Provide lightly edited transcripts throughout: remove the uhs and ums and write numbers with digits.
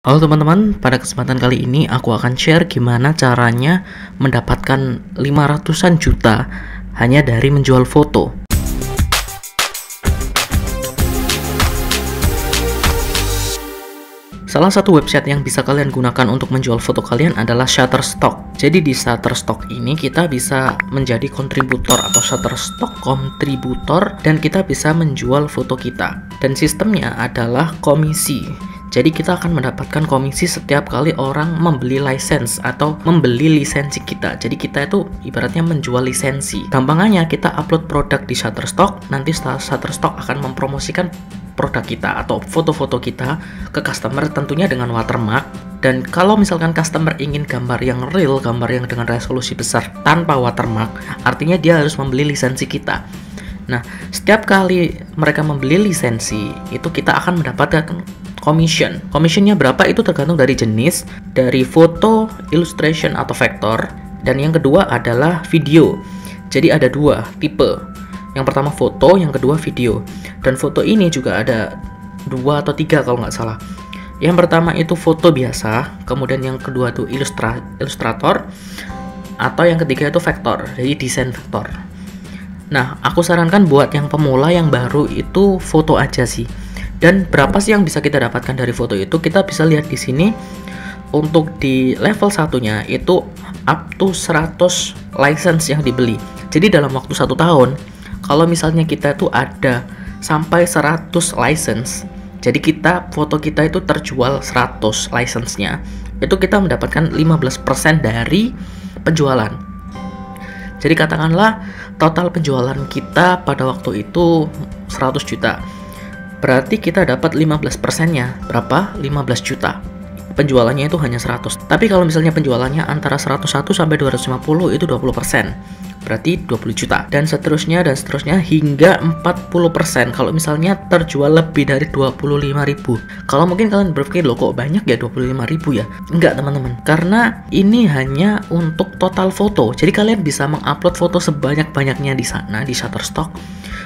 Halo teman-teman, pada kesempatan kali ini aku akan share gimana caranya mendapatkan 500-an juta hanya dari menjual foto. Salah satu website yang bisa kalian gunakan untuk menjual foto kalian adalah Shutterstock. Jadi di Shutterstock ini kita bisa menjadi kontributor atau Shutterstock kontributor dan kita bisa menjual foto kita. Dan sistemnya adalah komisi. Jadi kita akan mendapatkan komisi setiap kali orang membeli license atau membeli lisensi kita. Jadi kita itu ibaratnya menjual lisensi. Gampangannya kita upload produk di Shutterstock, nanti Shutterstock akan mempromosikan produk kita atau foto-foto kita ke customer tentunya dengan watermark. Dan kalau misalkan customer ingin gambar yang real, gambar yang dengan resolusi besar tanpa watermark, artinya dia harus membeli lisensi kita. Nah, setiap kali mereka membeli lisensi, itu kita akan mendapatkan commission. Commissionnya berapa itu tergantung dari jenis, dari foto, illustration atau vektor, dan yang kedua adalah video. Jadi ada dua tipe. Yang pertama foto, yang kedua video. Dan foto ini juga ada 2 atau 3 kalau nggak salah. Yang pertama itu foto biasa, kemudian yang kedua itu ilustrator, atau yang ketiga itu vektor, jadi desain vektor. Nah, aku sarankan buat yang pemula yang baru itu foto aja sih. Dan berapa sih yang bisa kita dapatkan dari foto itu? Kita bisa lihat di sini. Untuk di level satunya itu up to 100 license yang dibeli. Jadi dalam waktu 1 tahun, kalau misalnya kita itu ada sampai 100 license, jadi foto kita itu terjual 100 license-nya, itu kita mendapatkan 15% dari penjualan. Jadi katakanlah total penjualan kita pada waktu itu 100 juta. Berarti kita dapat 15%-nya. Berapa? 15 juta. Penjualannya itu hanya 100. Tapi kalau misalnya penjualannya antara 101 sampai 250 itu 20%. Berarti 20 juta. Dan seterusnya hingga 40% kalau misalnya terjual lebih dari 25.000. Kalau mungkin kalian berpikir, loh kok banyak ya 25.000 ya? Enggak teman-teman. Karena ini hanya untuk total foto. Jadi kalian bisa mengupload foto sebanyak-banyaknya di sana di Shutterstock.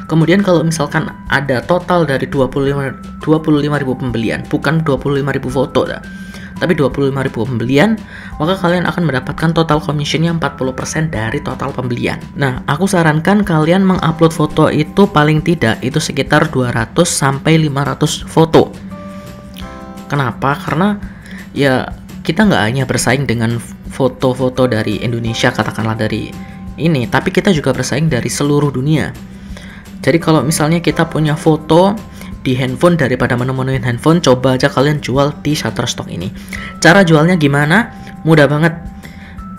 Kemudian kalau misalkan ada total dari 25.000 pembelian, bukan 25.000 foto dah, tapi 25.000 pembelian, maka kalian akan mendapatkan total commissionnya 40% dari total pembelian. Nah, aku sarankan kalian mengupload foto itu paling tidak itu sekitar 200 sampai 500 foto. Kenapa? Karena ya kita nggak hanya bersaing dengan foto-foto dari Indonesia, katakanlah dari ini, tapi kita juga bersaing dari seluruh dunia. Jadi kalau misalnya kita punya foto di handphone, daripada menemuin handphone, coba aja kalian jual di Shutterstock ini. Cara jualnya gimana? Mudah banget.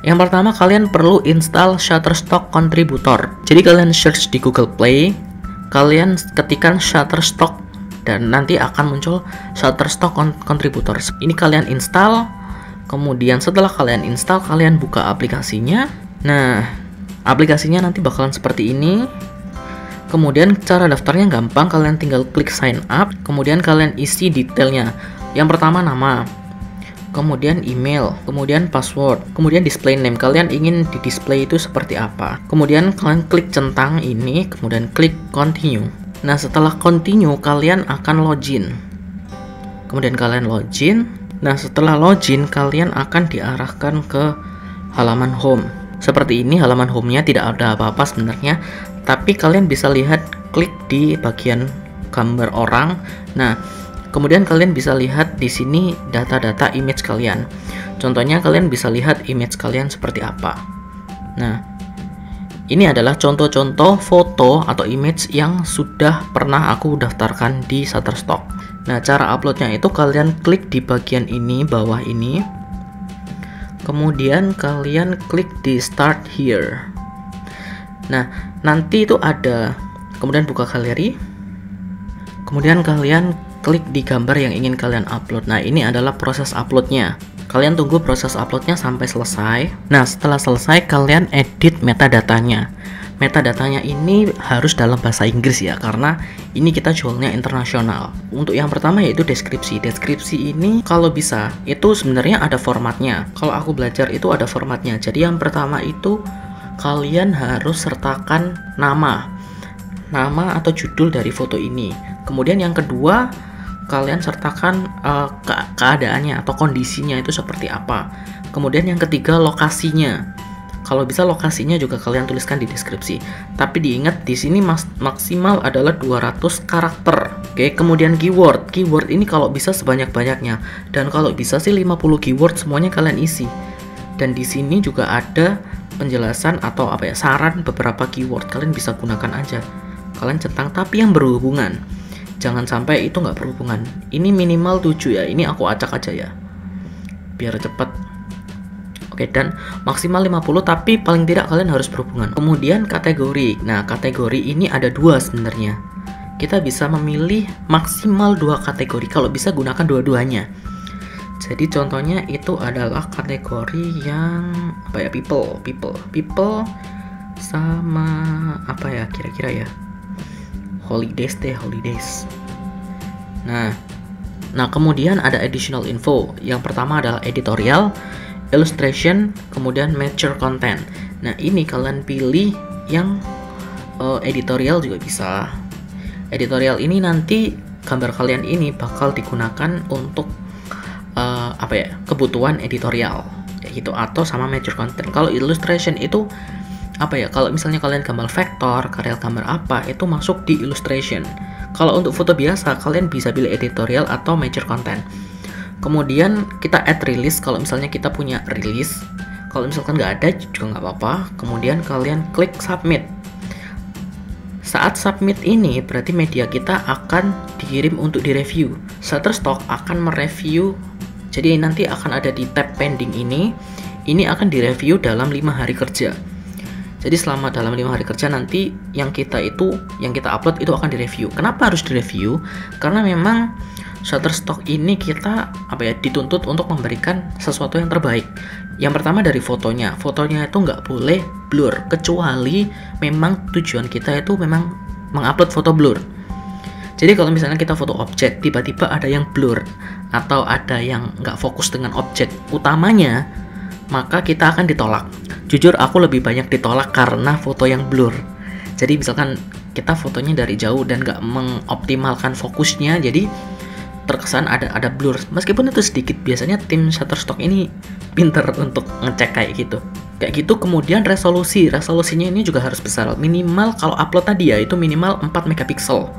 Yang pertama, kalian perlu install Shutterstock Contributor. Jadi kalian search di Google Play, kalian ketikkan Shutterstock dan nanti akan muncul Shutterstock Contributor. Ini kalian install, kemudian setelah kalian install, kalian buka aplikasinya. Nah, aplikasinya nanti bakalan seperti ini. Kemudian cara daftarnya gampang, kalian tinggal klik sign up, kemudian kalian isi detailnya. Yang pertama nama, kemudian email, kemudian password, kemudian display name. Kalian ingin di display itu seperti apa. Kemudian kalian klik centang ini, kemudian klik continue. Nah, setelah continue kalian akan login. Kemudian kalian login. Nah, setelah login kalian akan diarahkan ke halaman home. Seperti ini halaman home-nya, tidak ada apa-apa sebenarnya. Tapi kalian bisa lihat, klik di bagian gambar orang. Nah, kemudian kalian bisa lihat di sini data-data image kalian. Contohnya kalian bisa lihat image kalian seperti apa. Nah, ini adalah contoh-contoh foto atau image yang sudah pernah aku daftarkan di Shutterstock. Nah, cara uploadnya itu kalian klik di bagian ini, bawah ini. Kemudian kalian klik di start here. Nah, nanti itu ada, kemudian buka galeri, kemudian kalian klik di gambar yang ingin kalian upload. Nah, ini adalah proses uploadnya. Kalian tunggu proses uploadnya sampai selesai. Nah, setelah selesai kalian edit metadatanya. Metadatanya ini harus dalam bahasa Inggris ya, karena ini kita jualnya internasional. Untuk yang pertama yaitu deskripsi. Deskripsi ini kalau bisa itu sebenarnya ada formatnya. Kalau aku belajar itu ada formatnya. Jadi yang pertama itu kalian harus sertakan nama atau judul dari foto ini. Kemudian yang kedua, kalian sertakan keadaannya atau kondisinya itu seperti apa. Kemudian yang ketiga, lokasinya. Kalau bisa lokasinya juga kalian tuliskan di deskripsi. Tapi diingat di sini maksimal adalah 200 karakter. Oke, kemudian keyword. Keyword ini kalau bisa sebanyak-banyaknya, dan kalau bisa sih 50 keyword semuanya kalian isi. Dan di sini juga ada penjelasan atau saran beberapa keyword, kalian bisa gunakan aja. Kalian centang tapi yang berhubungan. Jangan sampai itu nggak berhubungan. Ini minimal 7 ya. Ini aku acak aja ya, biar cepet. Oke, dan maksimal 50 tapi paling tidak kalian harus berhubungan. Kemudian kategori. Nah, kategori ini ada 2 sebenarnya. Kita bisa memilih maksimal 2 kategori. Kalau bisa gunakan dua-duanya. Jadi contohnya itu adalah kategori yang people sama kira-kira ya, holidays. Nah kemudian ada additional info. Yang pertama adalah editorial, illustration, kemudian mature content. Nah ini kalian pilih yang editorial juga bisa. Editorial ini nanti gambar kalian ini bakal digunakan untuk kebutuhan editorial kayak gitu, atau sama mature content. Kalau illustration itu kalau misalnya kalian gambar vektor, karya gambar apa, itu masuk di illustration. Kalau untuk foto biasa kalian bisa pilih editorial atau mature content. Kemudian kita add release kalau misalnya kita punya release. Kalau misalkan nggak ada juga nggak apa-apa. Kemudian kalian klik submit. Saat submit ini berarti media kita akan dikirim untuk direview. Shutterstock akan mereview. Jadi nanti akan ada di tab pending ini akan direview dalam 5 hari kerja. Jadi selama dalam 5 hari kerja nanti yang kita upload itu akan direview. Kenapa harus direview? Karena memang Shutterstock ini kita dituntut untuk memberikan sesuatu yang terbaik. Yang pertama dari fotonya itu nggak boleh blur, kecuali memang tujuan kita itu memang mengupload foto blur. Jadi kalau misalnya kita foto objek, tiba-tiba ada yang blur atau ada yang nggak fokus dengan objek utamanya, maka kita akan ditolak. Jujur aku lebih banyak ditolak karena foto yang blur. Jadi misalkan kita fotonya dari jauh dan nggak mengoptimalkan fokusnya, jadi terkesan ada blur. Meskipun itu sedikit, biasanya tim Shutterstock ini pinter untuk ngecek kayak gitu. Kemudian resolusinya ini juga harus besar. Minimal kalau upload tadi ya itu minimal 4 megapiksel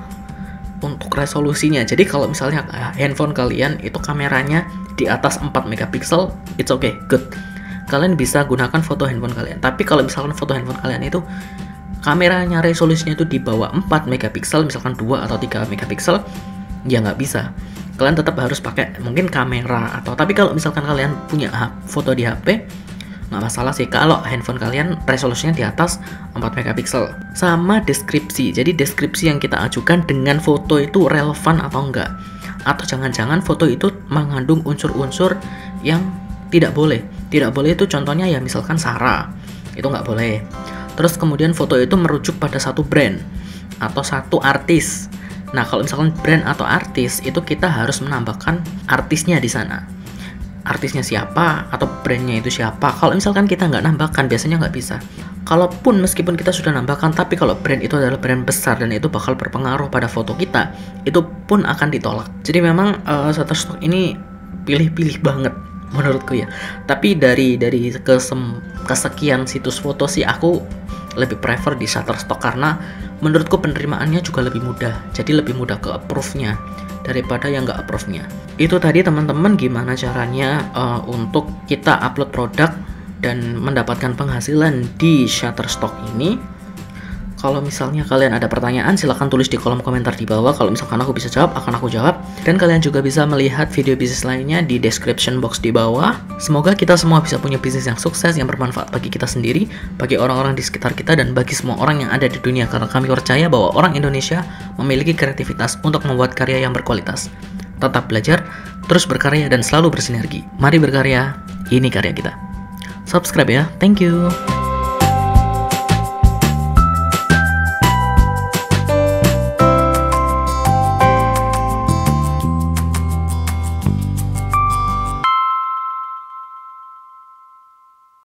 untuk resolusinya. Jadi kalau misalnya handphone kalian itu kameranya di atas 4 megapiksel, it's okay, good. Kalian bisa gunakan foto handphone kalian. Tapi kalau misalkan foto handphone kalian itu kameranya resolusinya itu di bawah 4 megapiksel, misalkan 2 atau 3 megapiksel, ya nggak bisa. Kalian tetap harus pakai mungkin kamera tapi kalau misalkan kalian punya foto di HP, nggak masalah sih kalau handphone kalian resolusinya di atas 4 megapiksel. Sama deskripsi. Jadi deskripsi yang kita ajukan dengan foto itu relevan atau enggak. Atau jangan-jangan foto itu mengandung unsur-unsur yang tidak boleh. Tidak boleh itu contohnya ya misalkan sara. Itu nggak boleh. Terus kemudian foto itu merujuk pada satu brand atau satu artis. Nah, kalau misalkan brand atau artis itu kita harus menambahkan artisnya di sana. Artisnya siapa atau brandnya itu siapa. Kalau misalkan kita nggak nambahkan, biasanya nggak bisa. Kalaupun meskipun kita sudah nambahkan, tapi kalau brand itu adalah brand besar dan itu bakal berpengaruh pada foto kita, itu pun akan ditolak. Jadi memang Shutterstock ini pilih-pilih banget menurutku ya. Tapi dari kesekian situs foto sih aku lebih prefer di Shutterstock karena menurutku penerimaannya juga lebih mudah. Jadi lebih mudah ke approve-nya daripada yang nggak approve-nya. Itu tadi teman-teman gimana caranya untuk kita upload produk dan mendapatkan penghasilan di Shutterstock ini. Kalau misalnya kalian ada pertanyaan, silahkan tulis di kolom komentar di bawah. Kalau misalkan aku bisa jawab, akan aku jawab. Dan kalian juga bisa melihat video bisnis lainnya di description box di bawah. Semoga kita semua bisa punya bisnis yang sukses, yang bermanfaat bagi kita sendiri, bagi orang-orang di sekitar kita, dan bagi semua orang yang ada di dunia. Karena kami percaya bahwa orang Indonesia memiliki kreativitas untuk membuat karya yang berkualitas. Tetap belajar, terus berkarya, dan selalu bersinergi. Mari berkarya, ini karya kita. Subscribe ya, thank you.